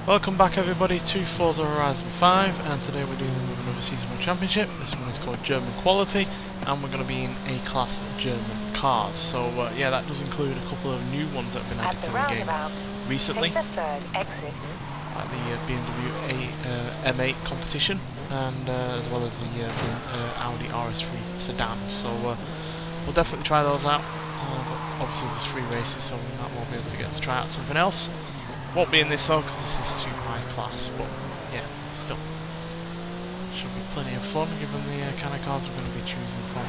Welcome back everybody to Forza Horizon 5, and today we're dealing with another seasonal championship. This one is called German Quality, and we're going to be in A-Class German cars. So yeah, that does include a couple of new ones that have been added to the game recently. Take the third exit. Like the BMW M8 competition, and as well as the Audi RS3 sedan. So we'll definitely try those out. But obviously there's 3 races, so we might well be able to get to try out something else. Won't be in this though, because this is too high class, but yeah, still. Should be plenty of fun given the kind of cars we're going to be choosing from.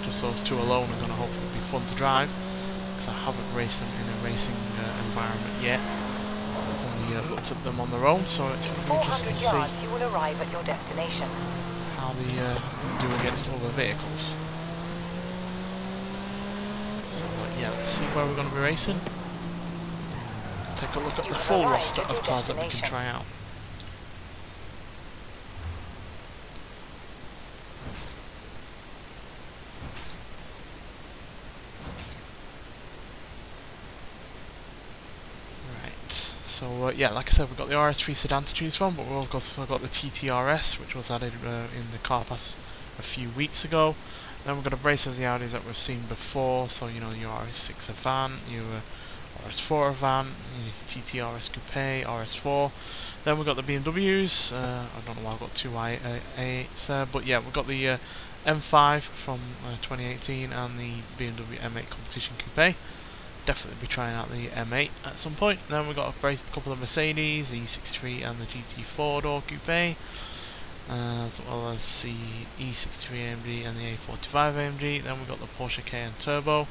Just those 2 alone are going to hopefully be fun to drive, because I haven't raced them in a racing environment yet. Only looked at them on their own, so it's going to be interesting to see you will arrive at your destination. how they do against other vehicles. So yeah, let's see where we're going to be racing. Take a look at the full roster of cars that we can try out. Right, so yeah, like I said, we've got the RS3 sedan to choose from, but we've also got the TTRS, which was added in the car pass a few weeks ago. Then we've got a brace of the Audis that we've seen before, so you know, your RS6 van, your RS4 van, TTRS Coupe, RS4. Then we've got the BMWs. I don't know why I've got 2 i8s there, but yeah, we've got the M5 from 2018 and the BMW M8 Competition Coupe. Definitely be trying out the M8 at some point. Then we've got a couple of Mercedes, the E63 and the GT4 door Coupe, as well as the E63 AMG and the A45 AMG. Then we've got the Porsche Cayenne Turbo.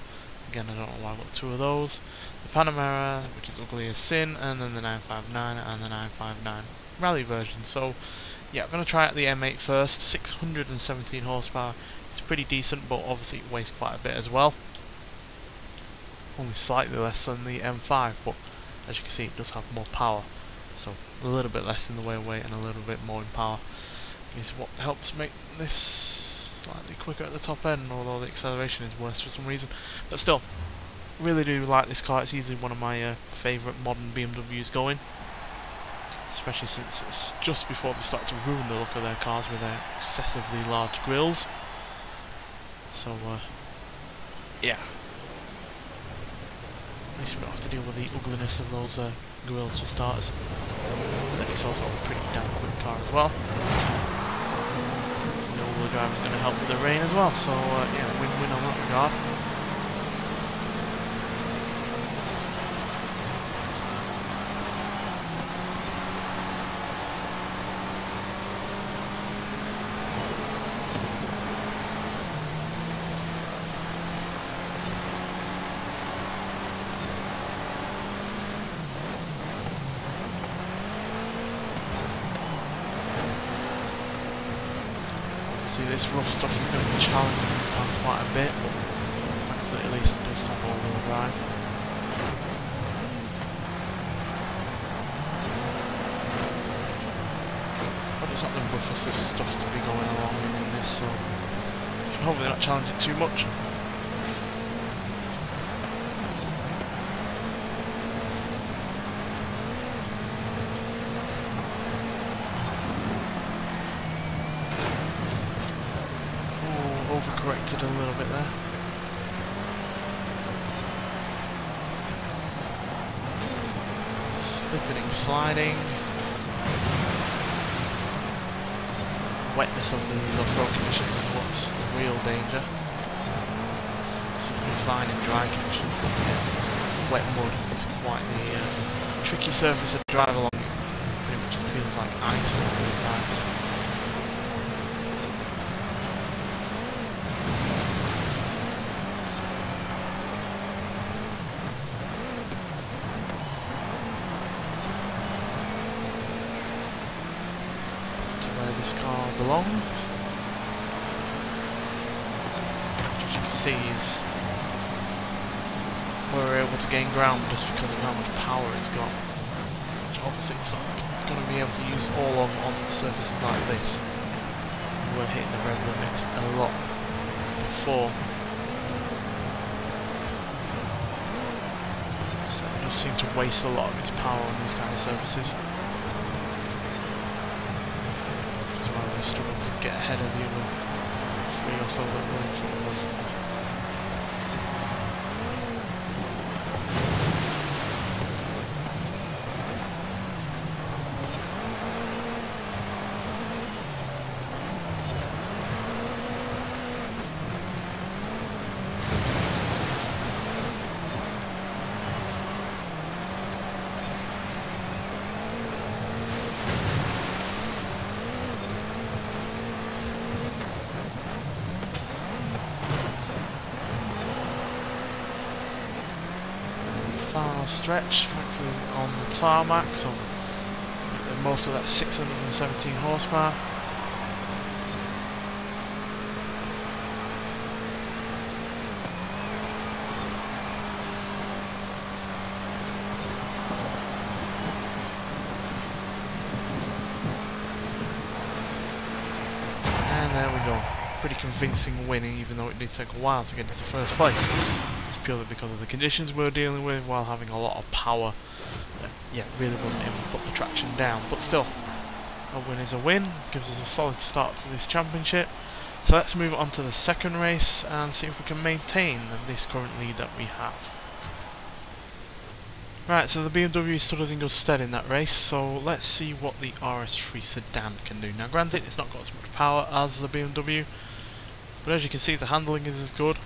Again, I don't know why I've got 2 of those. The Panamera, which is ugly as sin, and then the 959 and the 959 Rally version. So, yeah, I'm going to try out the M8 first. 617 horsepower. It's pretty decent, but obviously it weighs quite a bit as well. Only slightly less than the M5, but as you can see, it does have more power. So, a little bit less in the weight and a little bit more in power is what helps make this slightly quicker at the top end, although the acceleration is worse for some reason. But still, really do like this car. It's easily one of my favourite modern BMWs going, especially since it's just before they start to ruin the look of their cars with their excessively large grills. So yeah, at least we don't have to deal with the ugliness of those grills for starters. But then it's also a pretty damn quick car as well. The drive is going to help with the rain as well, so yeah, win-win on that regard. See, this rough stuff is going to be challenging this car quite a bit, but thankfully at least it does have all-wheel drive. But it's not the roughest of stuff to be going along in this, so should hopefully not challenge it too much. Overcorrected a little bit there. Slipping, sliding. Wetness of these off-road conditions is what's the real danger. It's fine in dry conditions, but yeah, wet mud is quite the tricky surface to drive along. Pretty much feels like ice a lot of times. This car belongs. As you can see, is we're able to gain ground just because of how much power it's got, which obviously it's not going to be able to use all of on surfaces like this. We're hitting the rev limit a lot before. Setting does seem to waste a lot of its power on these kind of surfaces. Which is why we struggle to get ahead of the other 3 or so that were in front of us. Final stretch, thankfully on the tarmac, so most of that 617 horsepower. And there we go. Pretty convincing winning, even though it did take a while to get into first place. It's purely because of the conditions we were dealing with while having a lot of power that, yeah, really wasn't able to put the traction down. But still, a win is a win, gives us a solid start to this championship. So let's move on to the second race and see if we can maintain this current lead that we have. Right, so the BMW stood us in good stead in that race, so let's see what the RS3 sedan can do. Now granted, it's not got as much power as the BMW, but as you can see the handling is as good.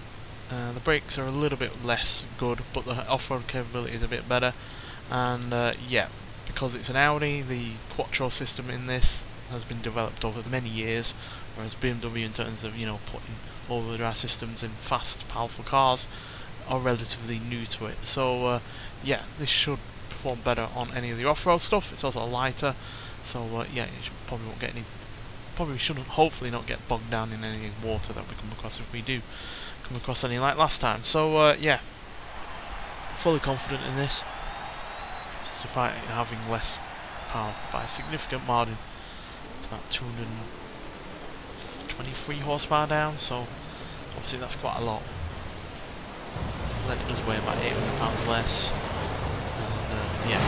The brakes are a little bit less good, but the off-road capability is a bit better. And yeah, because it's an Audi, the Quattro system in this has been developed over many years, whereas BMW in terms of, you know, putting all-wheel drive systems in fast, powerful cars are relatively new to it. So yeah, this should perform better on any of the off-road stuff. It's also lighter, so yeah, you probably won't get any. Probably shouldn't, hopefully not get bogged down in any water that we come across if we do come across any like last time. So yeah, fully confident in this, despite having less power by a significant margin. It's about 223 horsepower down, so obviously that's quite a lot. Then it does weigh about 800 pounds less. And yeah,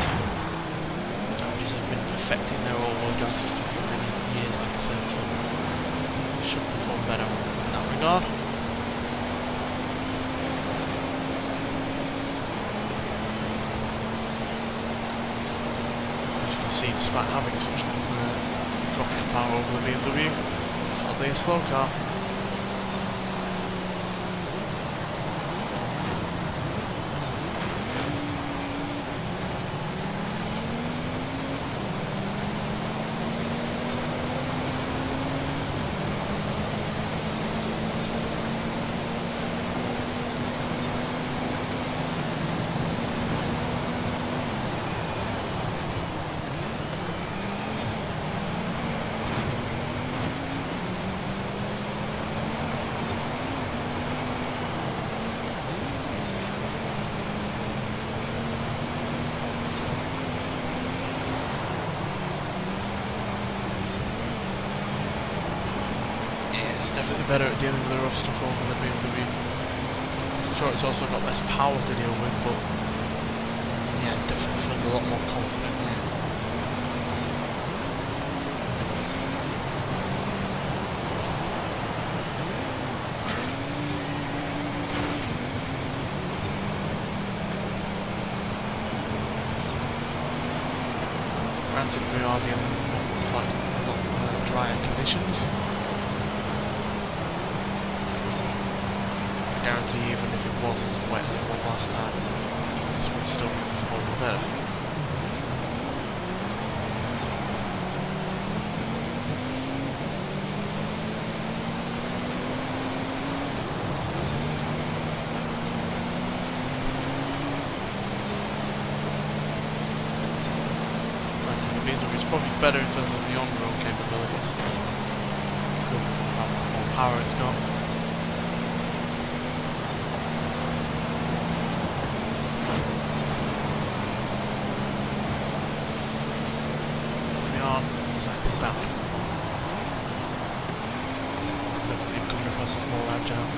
Japanese have been perfecting their all-wheel drive system for many years, like I said, so should perform better in that regard. As you can see, despite having such a drop in power over the BMW, it's hardly a slow car. Definitely better at dealing with the rough stuff over the BMW. Sure, it's also got less power to deal with, but yeah, it definitely feels a lot more confident here. Granted, we are dealing with like a lot drier conditions. I guarantee even if it was as wet as it was last time, this would still perform better. Granted, the BMW is probably better in terms of the on-road capabilities. How more power it's got. Exactly about. Definitely coming across as more agile.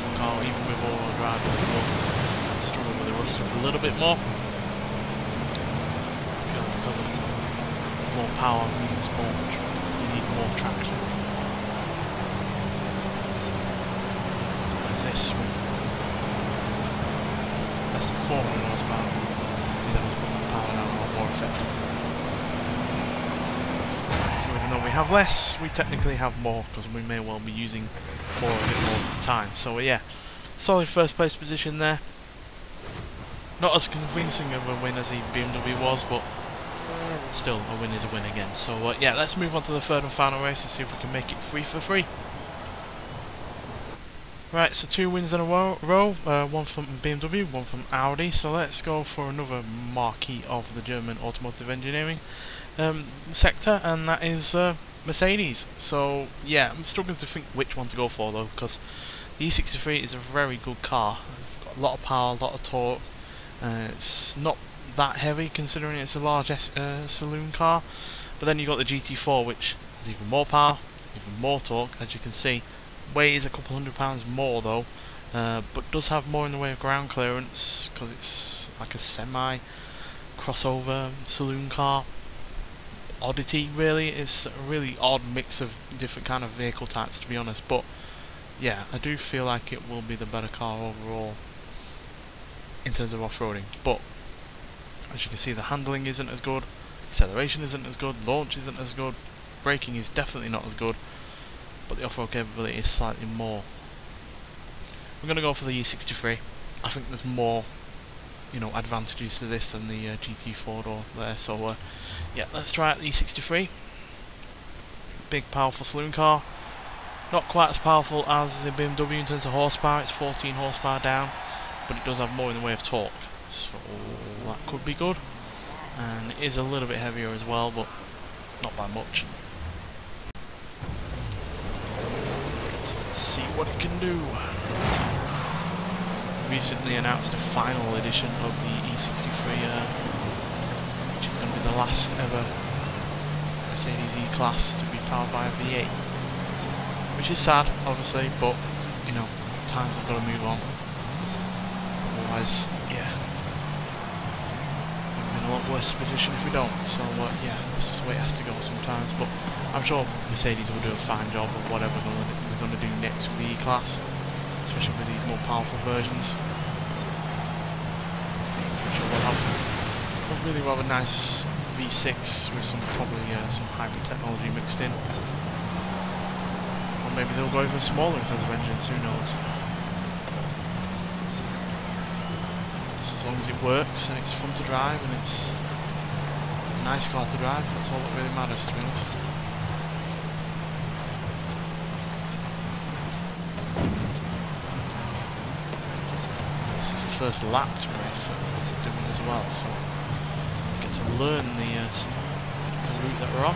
muscle car, even with all-wheel drive, it will struggle with the rough stuff a little bit more. Because of more power means more, you need more traction. Whereas this with less than 400 horsepower, you're able to put the power down a lot more effectively. So even though we have less, we technically have more, because we may well be using more of it all the time. So yeah, solid first place position there. Not as convincing of a win as the BMW was, but still, a win is a win again. So yeah, let's move on to the third and final race and see if we can make it 3 for 3. Right, so 2 wins in a row, one from BMW, one from Audi. So let's go for another marquee of the German automotive engineering sector, and that is Mercedes. So yeah, I'm struggling to think which one to go for though, because the E63 is a very good car. It's got a lot of power, a lot of torque. It's not that heavy considering it's a large saloon car, but then you've got the GT4, which has even more power, even more torque, as you can see. Weighs a couple £100 more though, but does have more in the way of ground clearance because it's like a semi crossover saloon car oddity. Really, it's a really odd mix of different kind of vehicle types, to be honest. But yeah, I do feel like it will be the better car overall in terms of off-roading. But as you can see, the handling isn't as good, acceleration isn't as good, launch isn't as good, braking is definitely not as good, but the off-road capability is slightly more. We're going to go for the E63. I think there's more, you know, advantages to this than the GT4 door there. So yeah, let's try out the E63. Big, powerful saloon car. Not quite as powerful as the BMW in terms of horsepower. It's 14 horsepower down, but it does have more in the way of torque. So that could be good. And it is a little bit heavier as well, but not by much. See what it can do. Recently announced a final edition of the E63, which is going to be the last ever Mercedes E-Class to be powered by a V8. Which is sad, obviously, but you know, times have got to move on. Otherwise, yeah, we're in a lot worse position if we don't. So yeah, this is the way it has to go sometimes. But I'm sure Mercedes will do a fine job of whatever they're going to do next with the E-Class, especially with these more powerful versions. I'm sure we'll have a really rather nice V6 with some probably some hybrid technology mixed in. Or maybe they'll go even smaller in terms of engines, who knows. Just as long as it works and it's fun to drive and it's a nice car to drive, that's all that really matters, to be honest. First lap to race that we're doing as well, so we get to learn the route that we're on.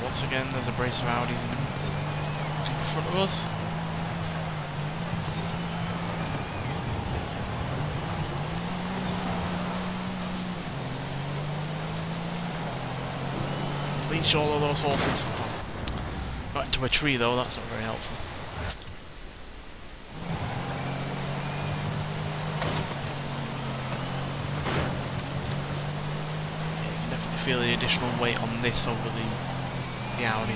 Once again, there's a brace of Audis in front of us. Leash all of those horses. Right into a tree though, that's not very helpful. Yeah, you can definitely feel the additional weight on this over the Audi.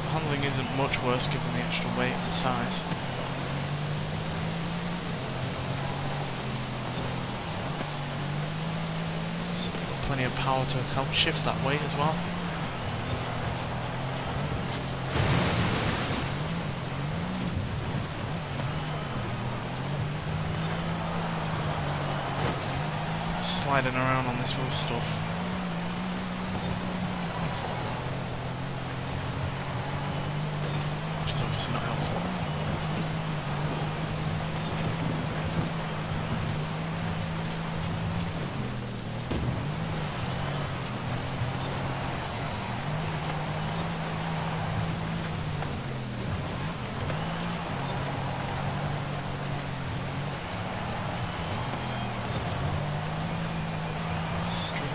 The handling isn't much worse given the extra weight and the size. Plenty of power to help shift that weight as well. Sliding around on this rough stuff. Which is obviously not helpful.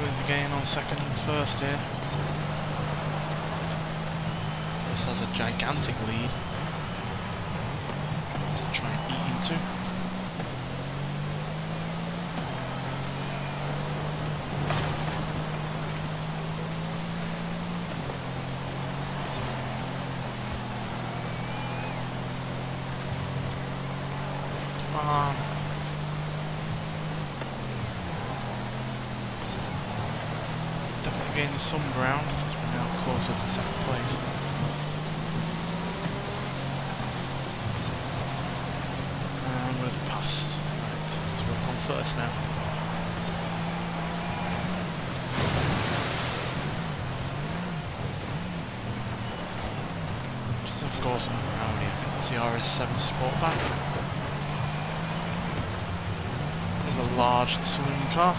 struggling to gain on second and first here. First has a gigantic lead to try and eat into. Come on. Definitely gaining some ground, as we're now closer to second place. And we've passed. Right, let's work on first now. Which is of course an Audi, I think that's the RS7 Sportback. With a large saloon car.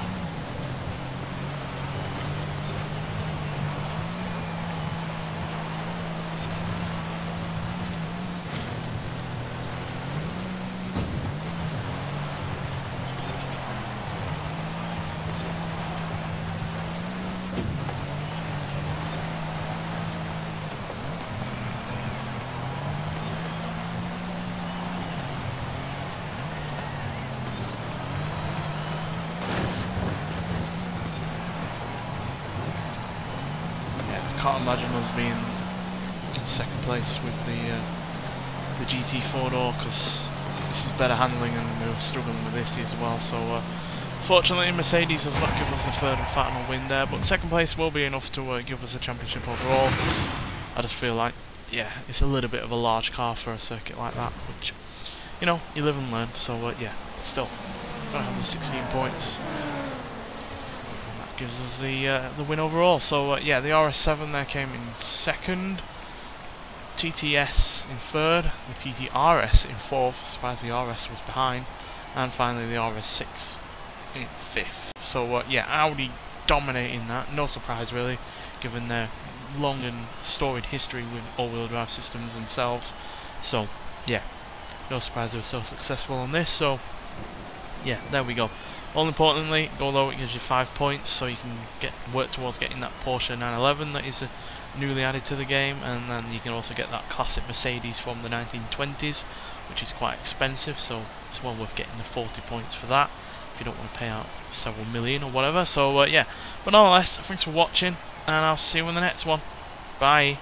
I can't imagine us being in second place with the GT 4-door, because this is better handling and we were struggling with this as well. So fortunately Mercedes does not give us the third and final win there, but second place will be enough to give us a championship overall. I just feel like, yeah, it's a little bit of a large car for a circuit like that, which, you know, you live and learn. So yeah, still gonna have the 16 points. Gives us the win overall. So yeah, the RS7 there came in second, TTS in third, the TTRS in fourth, surprised the RS was behind, and finally the RS6 in fifth. So yeah, Audi dominating that, no surprise really, given their long and storied history with all-wheel drive systems themselves. So yeah, no surprise they were so successful on this. So yeah, there we go. All importantly, although it gives you 5 points, so you can work towards getting that Porsche 911 that is newly added to the game, and then you can also get that classic Mercedes from the 1920s, which is quite expensive, so it's well worth getting the 40 points for that, if you don't want to pay out several million or whatever. So yeah, but nonetheless, thanks for watching, and I'll see you in the next one. Bye.